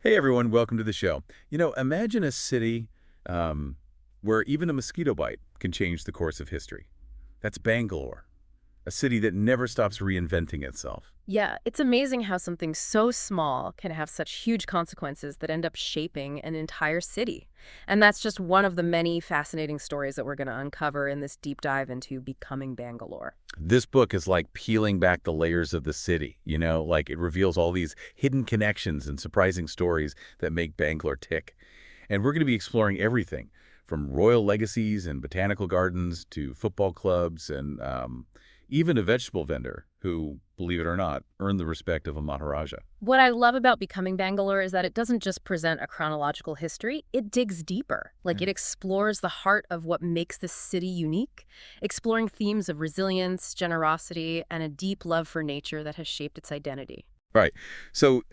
Hey everyone, welcome to the show. Imagine a city um, where even a mosquito bite can change the course of history. That's Bangalore, a city that never stops reinventing itself. Yeah, it's amazing how something so small can have such huge consequences that end up shaping an entire city. And that's just one of the many fascinating stories that we're going to uncover in this deep dive into becoming Bangalore. This book is like peeling back the layers of the city, like it reveals all these hidden connections and surprising stories that make Bangalore tick. And we're going to be exploring everything from royal legacies and botanical gardens to football clubs and even a vegetable vendor who, believe it or not, earned the respect of a Maharaja. What I love about Becoming Bangalore is that it doesn't just present a chronological history, it digs deeper. Like Yeah. it explores the heart of what makes this city unique, exploring themes of resilience, generosity, and a deep love for nature that has shaped its identity. Right. So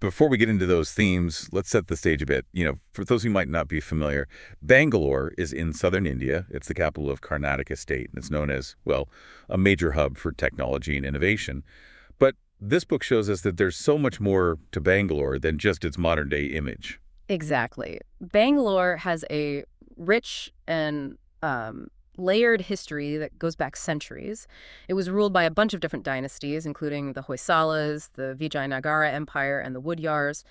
before we get into those themes, let's set the stage a bit. For those who might not be familiar, Bangalore is in southern India. It's the capital of Karnataka state, and it's known as, well, a major hub for technology and innovation. But this book shows us that there's so much more to Bangalore than just its modern-day image. Exactly. Bangalore has a rich and layered history that goes back centuries. It was ruled by a bunch of different dynasties, including the Hoysalas, the Vijayanagara Empire, and the Wodeyars.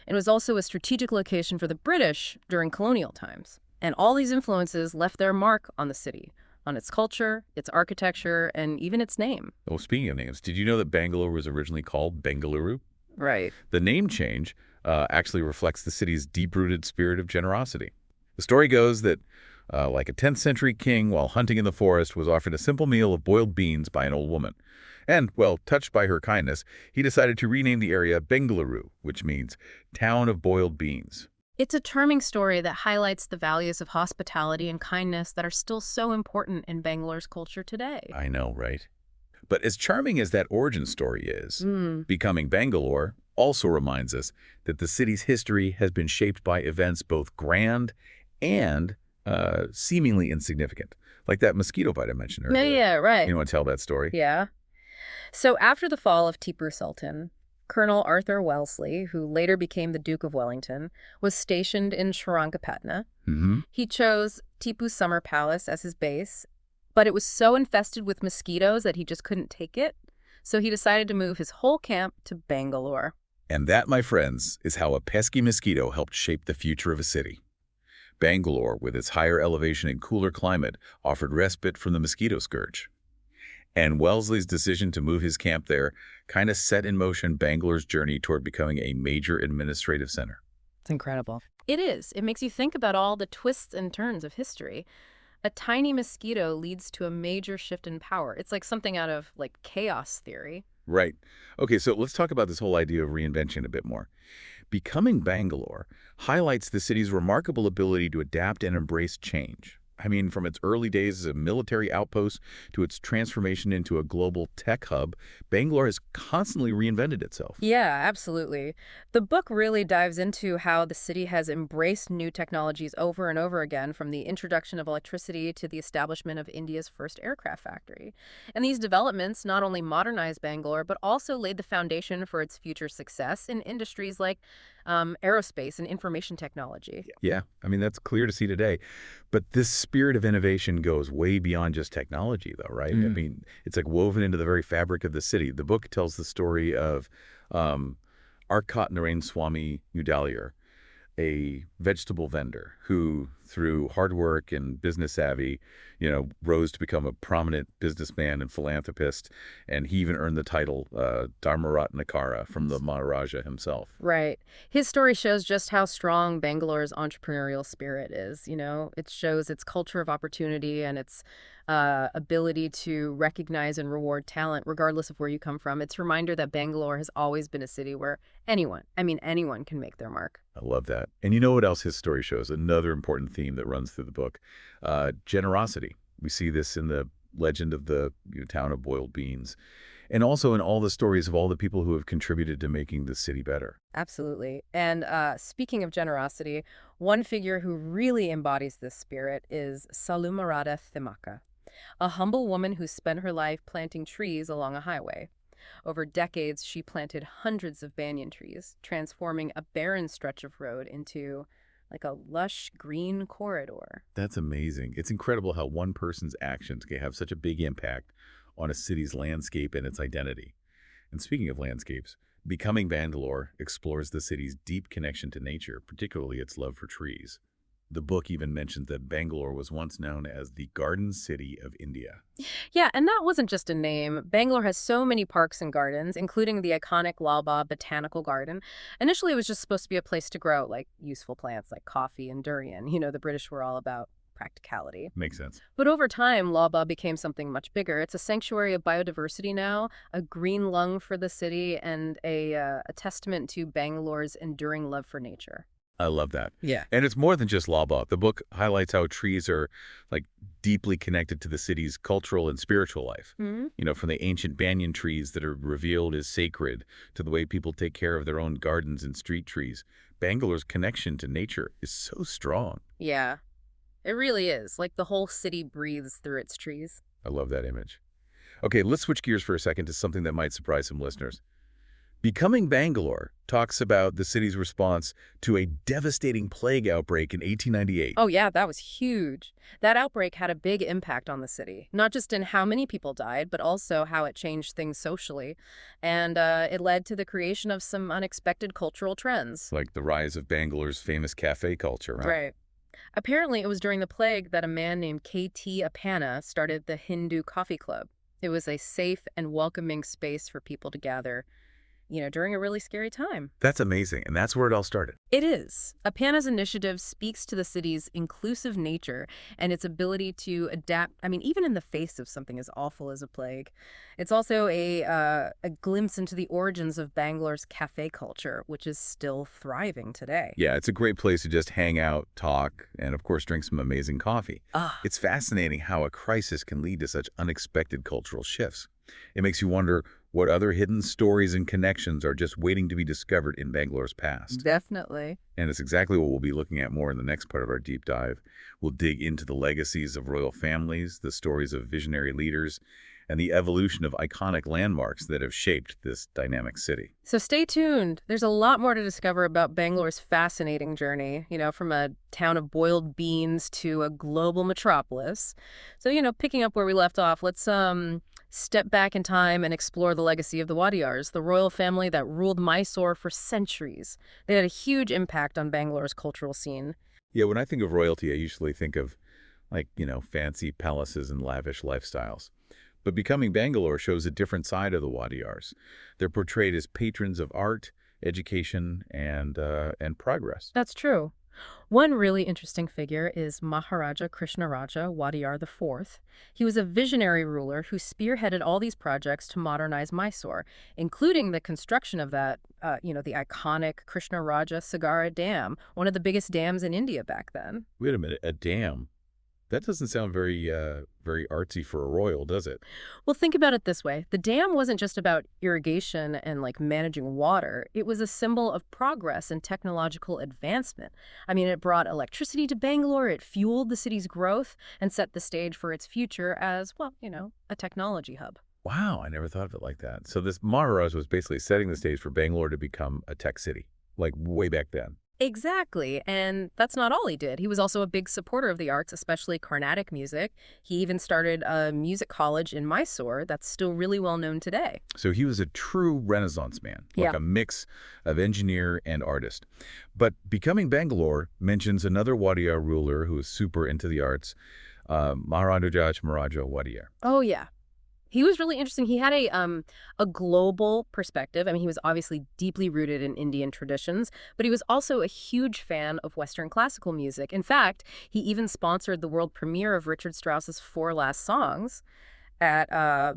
It was also a strategic location for the British during colonial times. And all these influences left their mark on the city, on its culture, its architecture, and even its name. Oh, speaking of names, did you know that Bangalore was originally called Bengaluru? Right. The name change actually reflects the city's deep-rooted spirit of generosity. The story goes that, like a 10th century king, while hunting in the forest, was offered a simple meal of boiled beans by an old woman. And, well, touched by her kindness, he decided to rename the area Bengaluru, which means town of boiled beans. It's a charming story that highlights the values of hospitality and kindness that are still so important in Bangalore's culture today. I know, right? But as charming as that origin story is, Mm. becoming Bangalore also reminds us that the city's history has been shaped by events both grand and seemingly insignificant, like that mosquito bite I mentioned Yeah, earlier. yeah, right. You want to tell that story? Yeah. So after the fall of Tipu Sultan, Colonel Arthur Wellesley, who later became the Duke of Wellington, was stationed in Srirangapatna. Mm-hmm. He chose Tipu's summer palace as his base, but it was so infested with mosquitoes that he just couldn't take it. So he decided to move his whole camp to Bangalore. And that, my friends, is how a pesky mosquito helped shape the future of a city. Bangalore, with its higher elevation and cooler climate, offered respite from the mosquito scourge. And Wellesley's decision to move his camp there kind of set in motion Bangalore's journey toward becoming a major administrative center. It's incredible. It is. It makes you think about all the twists and turns of history. A tiny mosquito leads to a major shift in power. It's like something out of like chaos theory. Right. Okay, so let's talk about this whole idea of reinvention a bit more. Becoming Bangalore highlights the city's remarkable ability to adapt and embrace change. I mean, from its early days as a military outpost to its transformation into a global tech hub, Bangalore has constantly reinvented itself. Yeah, absolutely. The book really dives into how the city has embraced new technologies over and over again, from the introduction of electricity to the establishment of India's first aircraft factory. And these developments not only modernized Bangalore, but also laid the foundation for its future success in industries like aerospace and information technology. Yeah, I mean, that's clear to see today. But this spirit of innovation goes way beyond just technology, though, right? I Mm. mean, it's like woven into the very fabric of the city. The book tells the story of um, Arcot Narain Swami Udaliar, a vegetable vendor who, through hard work and business savvy, rose to become a prominent businessman and philanthropist. And he even earned the title Dharmaratnakara from the Maharaja himself. Right. His story shows just how strong Bangalore's entrepreneurial spirit is. It shows its culture of opportunity and its ability to recognize and reward talent, regardless of where you come from. It's a reminder that Bangalore has always been a city where anyone can make their mark. I love that. And you know what else his story shows? Another important theme that runs through the book, generosity. We see this in the legend of the town of boiled beans, and also in all the stories of all the people who have contributed to making the city better. Absolutely. And speaking of generosity, one figure who really embodies this spirit is Salumarada Thimaka, a humble woman who spent her life planting trees along a highway. Over decades, she planted hundreds of banyan trees, transforming a barren stretch of road into like a lush green corridor. That's amazing. It's incredible how one person's actions can have such a big impact on a city's landscape and its identity. And speaking of landscapes, Becoming Bangalore explores the city's deep connection to nature, particularly its love for trees. The book even mentions that Bangalore was once known as the Garden City of India. Yeah, and that wasn't just a name. Bangalore has so many parks and gardens, including the iconic Laba Botanical Garden. Initially, it was just supposed to be a place to grow, like, useful plants like coffee and durian. The British were all about practicality. Makes sense. But over time, Laba became something much bigger. It's a sanctuary of biodiversity now, a green lung for the city, and a testament to Bangalore's enduring love for nature. I love that. Yeah. And it's more than just Laba. The book highlights how trees are like deeply connected to the city's cultural and spiritual life. Hmm. From the ancient banyan trees that are revealed as sacred to the way people take care of their own gardens and street trees. Bangalore's connection to nature is so strong. Yeah, it really is. Like the whole city breathes through its trees. I love that image. Okay, let's switch gears for a second to something that might surprise some listeners. Becoming Bangalore talks about the city's response to a devastating plague outbreak in 1898. Oh, yeah, that was huge. That outbreak had a big impact on the city, not just in how many people died, but also how it changed things socially. And it led to the creation of some unexpected cultural trends. Like the rise of Bangalore's famous cafe culture, right? Right. Apparently, it was during the plague that a man named K.T. Appanna started the Hindu Coffee Club. It was a safe and welcoming space for people to gather, during a really scary time. That's amazing, and that's where it all started. It is. Appanna's initiative speaks to the city's inclusive nature and its ability to adapt, even in the face of something as awful as a plague. It's also a glimpse into the origins of Bangalore's cafe culture, which is still thriving today. Yeah, it's a great place to just hang out, talk, and of course drink some amazing coffee. Ah, It's fascinating how a crisis can lead to such unexpected cultural shifts. It makes you wonder what other hidden stories and connections are just waiting to be discovered in Bangalore's past. definitely. And it's exactly what we'll be looking at more in the next part of our deep dive. We'll dig into the legacies of royal families, the stories of visionary leaders, and the evolution of iconic landmarks that have shaped this dynamic city. So stay tuned. There's a lot more to discover about Bangalore's fascinating journey, from a town of boiled beans to a global metropolis. So, picking up where we left off, let's step back in time and explore the legacy of the Wadiyars, the royal family that ruled Mysore for centuries. They had a huge impact on Bangalore's cultural scene. Yeah, when I think of royalty, I usually think of, fancy palaces and lavish lifestyles. But Becoming Bangalore shows a different side of the Wadiyars. They're portrayed as patrons of art, education, and progress. That's true. One really interesting figure is Maharaja Krishnaraja Wadiyar IV. He was a visionary ruler who spearheaded all these projects to modernize Mysore, including the construction of the iconic Krishnaraja Sagara Dam, one of the biggest dams in India back then. Wait a minute, a dam? That doesn't sound very artsy for a royal, does it? Well, think about it this way. The dam wasn't just about irrigation and managing water. It was a symbol of progress and technological advancement. It brought electricity to Bangalore, it fueled the city's growth, and set the stage for its future as, well, a technology hub. Wow, I never thought of it like that. So this Maharaj was basically setting the stage for Bangalore to become a tech city, like way back then. Exactly. And that's not all he did. He was also a big supporter of the arts, especially Carnatic music. He even started a music college in Mysore that's still really well known today. So he was a true Renaissance man, like Yeah. a mix of engineer and artist. But Becoming Bangalore mentions another Wadiyar ruler who was super into the arts, Maharaja Maharaja Wadiyar. Oh, yeah. He was really interesting. He had a global perspective. He was obviously deeply rooted in Indian traditions, but he was also a huge fan of Western classical music. In fact, he even sponsored the world premiere of Richard Strauss's Four Last Songs at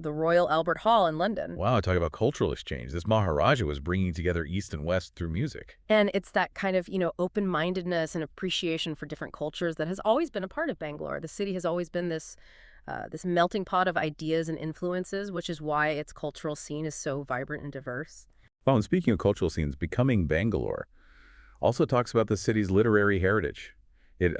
the Royal Albert Hall in London. Wow, talk about cultural exchange. This Maharaja was bringing together East and West through music. And it's that kind of, open-mindedness and appreciation for different cultures that has always been a part of Bangalore. The city has always been this melting pot of ideas and influences, which is why its cultural scene is so vibrant and diverse. Well, and speaking of cultural scenes, Becoming Bangalore also talks about the city's literary heritage. It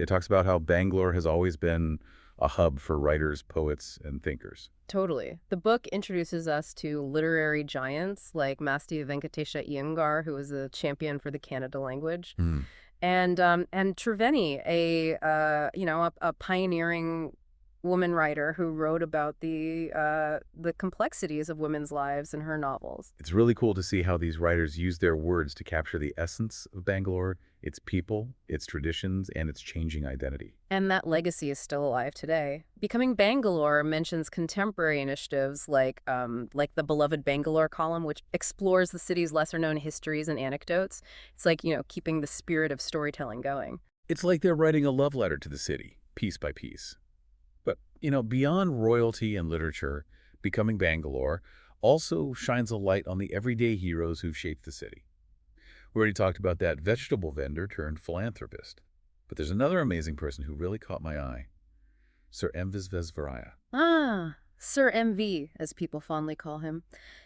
talks about how Bangalore has always been a hub for writers, poets, and thinkers. Totally. The book introduces us to literary giants like Masti Venkatesha Iyengar, who was a champion for the Kannada language, Hmm. and Triveni, a pioneering woman writer who wrote about the complexities of women's lives in her novels. It's really cool to see how these writers use their words to capture the essence of Bangalore, its people, its traditions, and its changing identity. And that legacy is still alive today. Becoming Bangalore mentions contemporary initiatives like the beloved Bangalore column, which explores the city's lesser-known histories and anecdotes. It's like, keeping the spirit of storytelling going. It's like they're writing a love letter to the city, piece by piece. But, beyond royalty and literature, Becoming Bangalore also shines a light on the everyday heroes who've shaped the city. We already talked about that vegetable vendor turned philanthropist. But there's another amazing person who really caught my eye, Sir M. Visvesvaraya. Ah, Sir MV, as people fondly call him.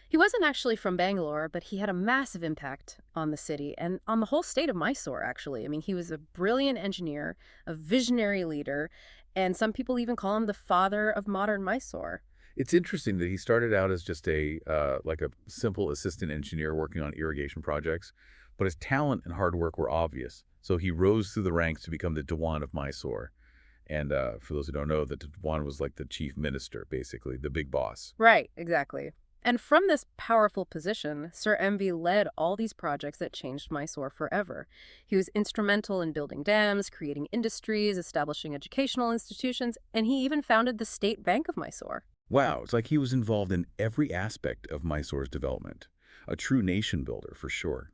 He wasn't actually from Bangalore, but he had a massive impact on the city and on the whole state of Mysore, actually. I mean, he was a brilliant engineer, a visionary leader, and some people even call him the father of modern Mysore. It's interesting that he started out as just like a simple assistant engineer working on irrigation projects, but his talent and hard work were obvious. So he rose through the ranks to become the Dewan of Mysore. And for those who don't know, the Dewan was like the chief minister, basically, the big boss. Right, exactly. And from this powerful position, Sir MV led all these projects that changed Mysore forever. He was instrumental in building dams, creating industries, establishing educational institutions, and he even founded the State Bank of Mysore. Wow, it's like he was involved in every aspect of Mysore's development. A true nation builder, for sure.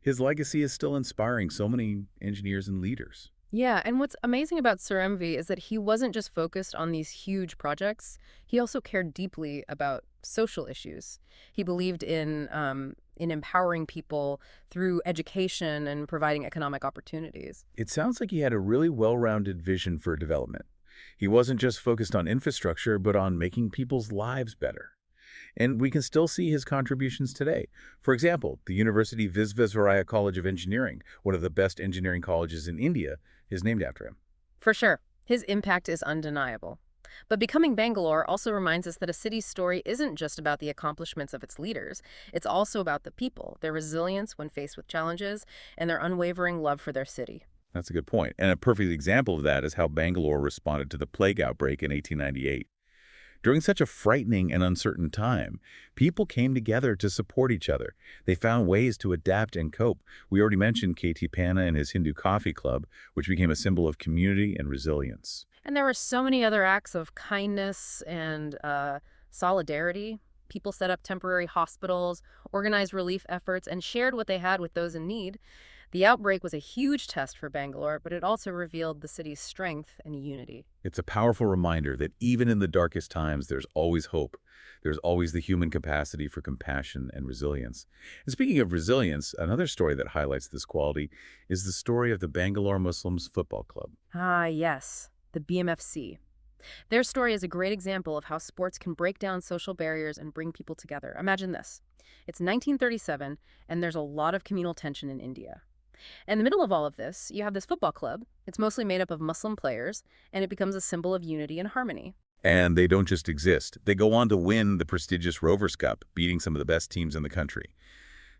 His legacy is still inspiring so many engineers and leaders. Yeah, and what's amazing about Sir MV is that he wasn't just focused on these huge projects. He also cared deeply about social issues. He believed in empowering people through education and providing economic opportunities. It sounds like he had a really well-rounded vision for development. He wasn't just focused on infrastructure, but on making people's lives better. And we can still see his contributions today. For example, the University Visvesvaraya College of Engineering, one of the best engineering colleges in India, is named after him. For sure, his impact is undeniable. But Becoming Bangalore also reminds us that a city's story isn't just about the accomplishments of its leaders. It's also about the people, their resilience when faced with challenges, and their unwavering love for their city. That's a good point. And a perfect example of that is how Bangalore responded to the plague outbreak in 1898. During such a frightening and uncertain time, people came together to support each other. They found ways to adapt and cope. We already mentioned K.T. Panna and his Hindu Coffee Club, which became a symbol of community and resilience. And there were so many other acts of kindness and solidarity. People set up temporary hospitals, organized relief efforts, and shared what they had with those in need. The outbreak was a huge test for Bangalore, but it also revealed the city's strength and unity. It's a powerful reminder that even in the darkest times, there's always hope. There's always the human capacity for compassion and resilience. And speaking of resilience, another story that highlights this quality is the story of the Bangalore Muslims Football Club. Ah, yes, the BMFC. Their story is a great example of how sports can break down social barriers and bring people together. Imagine this. It's 1937, and there's a lot of communal tension in India. In the middle of all of this, you have this football club. It's mostly made up of Muslim players, and it becomes a symbol of unity and harmony. And they don't just exist. They go on to win the prestigious Rovers Cup, beating some of the best teams in the country.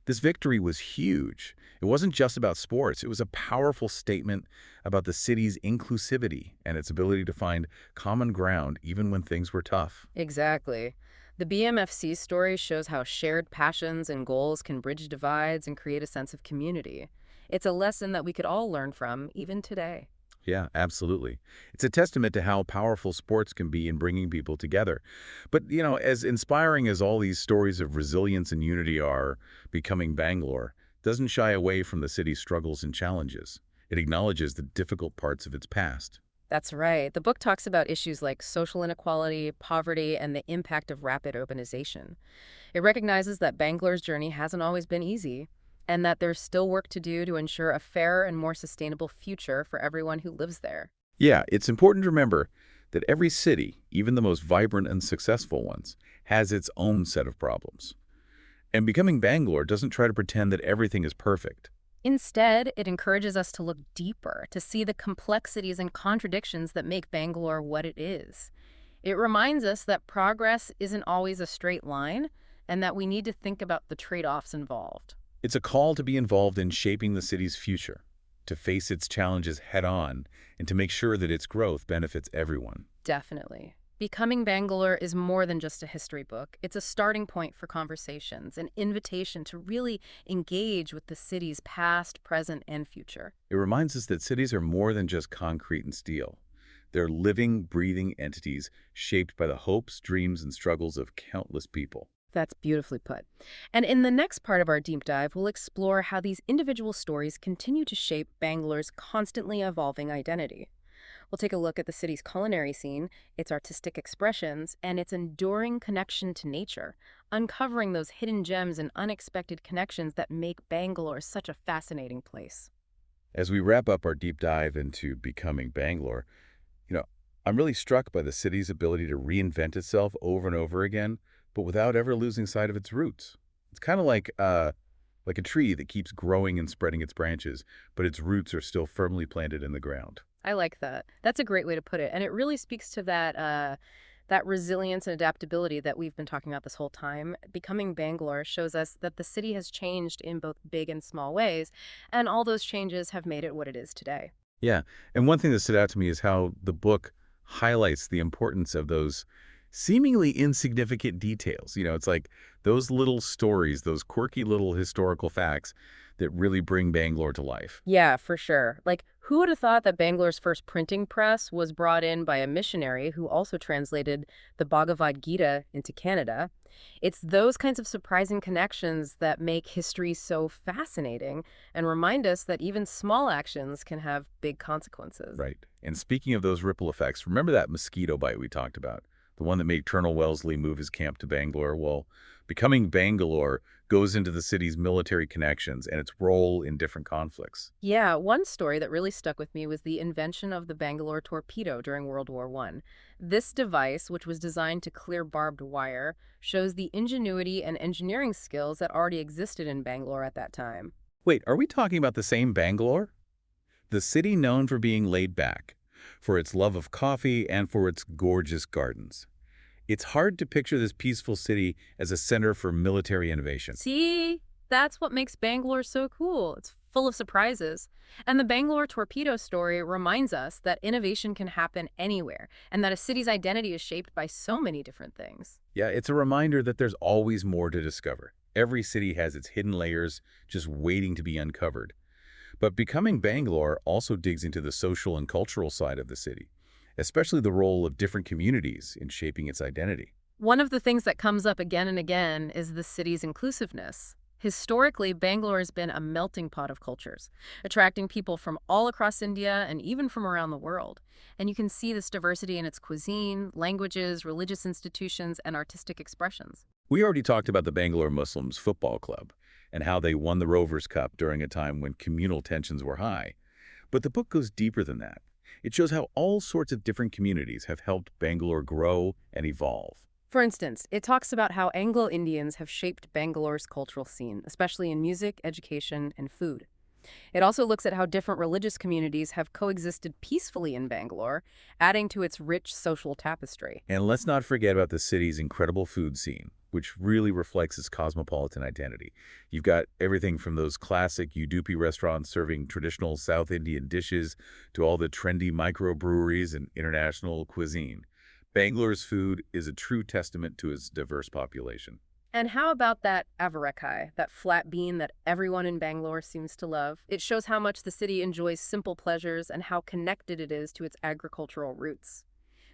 This victory was huge. It wasn't just about sports. It was a powerful statement about the city's inclusivity and its ability to find common ground even when things were tough. Exactly. The BMFC story shows how shared passions and goals can bridge divides and create a sense of community. It's a lesson that we could all learn from, even today. Yeah, absolutely. It's a testament to how powerful sports can be in bringing people together. But, as inspiring as all these stories of resilience and unity are, Becoming Bangalore doesn't shy away from the city's struggles and challenges. It acknowledges the difficult parts of its past. That's right. The book talks about issues like social inequality, poverty, and the impact of rapid urbanization. It recognizes that Bangalore's journey hasn't always been easy, and that there's still work to do to ensure a fairer and more sustainable future for everyone who lives there. Yeah, it's important to remember that every city, even the most vibrant and successful ones, has its own set of problems. And Becoming Bangalore doesn't try to pretend that everything is perfect. Instead, it encourages us to look deeper, to see the complexities and contradictions that make Bangalore what it is. It reminds us that progress isn't always a straight line and that we need to think about the trade-offs involved. It's a call to be involved in shaping the city's future, to face its challenges head-on, and to make sure that its growth benefits everyone. Definitely. Becoming Bangalore is more than just a history book. It's a starting point for conversations, an invitation to really engage with the city's past, present, and future. It reminds us that cities are more than just concrete and steel. They're living, breathing entities shaped by the hopes, dreams, and struggles of countless people. That's beautifully put. And in the next part of our deep dive, we'll explore how these individual stories continue to shape Bangalore's constantly evolving identity. We'll take a look at the city's culinary scene, its artistic expressions, and its enduring connection to nature, uncovering those hidden gems and unexpected connections that make Bangalore such a fascinating place. As we wrap up our deep dive into becoming Bangalore, you know, I'm really struck by the city's ability to reinvent itself over and over again, but without ever losing sight of its roots. It's kind of like a tree that keeps growing and spreading its branches, but its roots are still firmly planted in the ground. I like that. That's a great way to put it, and it really speaks to that resilience and adaptability that we've been talking about this whole time. Becoming Bangalore shows us that the city has changed in both big and small ways, and all those changes have made it what it is today. Yeah, and one thing that stood out to me is how the book highlights the importance of those seemingly insignificant details. It's like those little stories, those quirky little historical facts that really bring Bangalore to life. Yeah, for sure. Like, who would have thought that Bangalore's first printing press was brought in by a missionary who also translated the Bhagavad Gita into Canada? It's those kinds of surprising connections that make history so fascinating and remind us that even small actions can have big consequences. Right. And speaking of those ripple effects, remember that mosquito bite we talked about? The one that made Colonel Wellesley move his camp to Bangalore? Well, becoming Bangalore goes into the city's military connections and its role in different conflicts. Yeah, one story that really stuck with me was the invention of the Bangalore torpedo during World War I. This device, which was designed to clear barbed wire, shows the ingenuity and engineering skills that already existed in Bangalore at that time. Wait, are we talking about the same Bangalore? The city known for being laid back, for its love of coffee, and for its gorgeous gardens. It's hard to picture this peaceful city as a center for military innovation. See, that's what makes Bangalore so cool. It's full of surprises. And the Bangalore torpedo story reminds us that innovation can happen anywhere and that a city's identity is shaped by so many different things. Yeah, it's a reminder that there's always more to discover. Every city has its hidden layers just waiting to be uncovered. But becoming Bangalore also digs into the social and cultural side of the city, especially the role of different communities in shaping its identity. One of the things that comes up again and again is the city's inclusiveness. Historically, Bangalore has been a melting pot of cultures, attracting people from all across India and even from around the world. And you can see this diversity in its cuisine, languages, religious institutions, and artistic expressions. We already talked about the Bangalore Muslims Football Club and how they won the Rovers Cup during a time when communal tensions were high. But the book goes deeper than that. It shows how all sorts of different communities have helped Bangalore grow and evolve. For instance, it talks about how Anglo-Indians have shaped Bangalore's cultural scene, especially in music, education, and food. It also looks at how different religious communities have coexisted peacefully in Bangalore, adding to its rich social tapestry. And let's not forget about the city's incredible food scene, which really reflects its cosmopolitan identity. You've got everything from those classic Udupi restaurants serving traditional South Indian dishes to all the trendy microbreweries and international cuisine. Bangalore's food is a true testament to its diverse population. And how about that avarekai, that flat bean that everyone in Bangalore seems to love? It shows how much the city enjoys simple pleasures and how connected it is to its agricultural roots.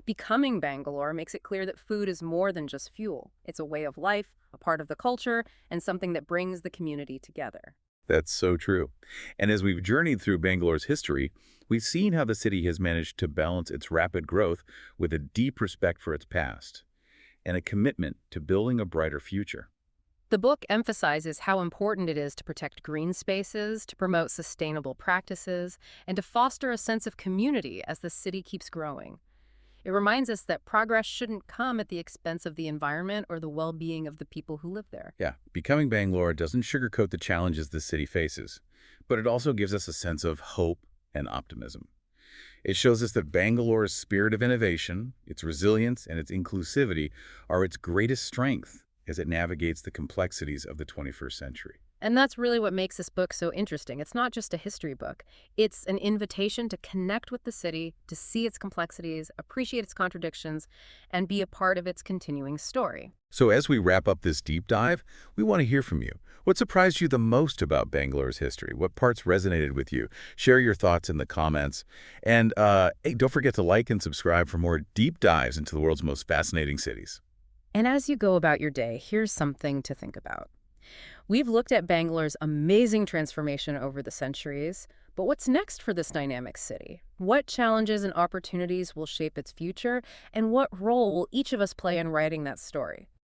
Becoming Bangalore makes it clear that food is more than just fuel. It's a way of life, a part of the culture, and something that brings the community together. That's so true. And as we've journeyed through Bangalore's history, we've seen how the city has managed to balance its rapid growth with a deep respect for its past and a commitment to building a brighter future. The book emphasizes how important it is to protect green spaces, to promote sustainable practices, and to foster a sense of community as the city keeps growing. It reminds us that progress shouldn't come at the expense of the environment or the well-being of the people who live there. Yeah, becoming Bangalore doesn't sugarcoat the challenges the city faces, but it also gives us a sense of hope and optimism. It shows us that Bangalore's spirit of innovation, its resilience, and its inclusivity are its greatest strength as it navigates the complexities of the 21st century. And that's really what makes this book so interesting. It's not just a history book. It's an invitation to connect with the city, to see its complexities, appreciate its contradictions, and be a part of its continuing story. So as we wrap up this deep dive, we want to hear from you. What surprised you the most about Bangalore's history? What parts resonated with you? Share your thoughts in the comments. And hey, don't forget to like and subscribe for more deep dives into the world's most fascinating cities. And as you go about your day, here's something to think about. We've looked at Bangalore's amazing transformation over the centuries, but what's next for this dynamic city? What challenges and opportunities will shape its future, and what role will each of us play in writing that story?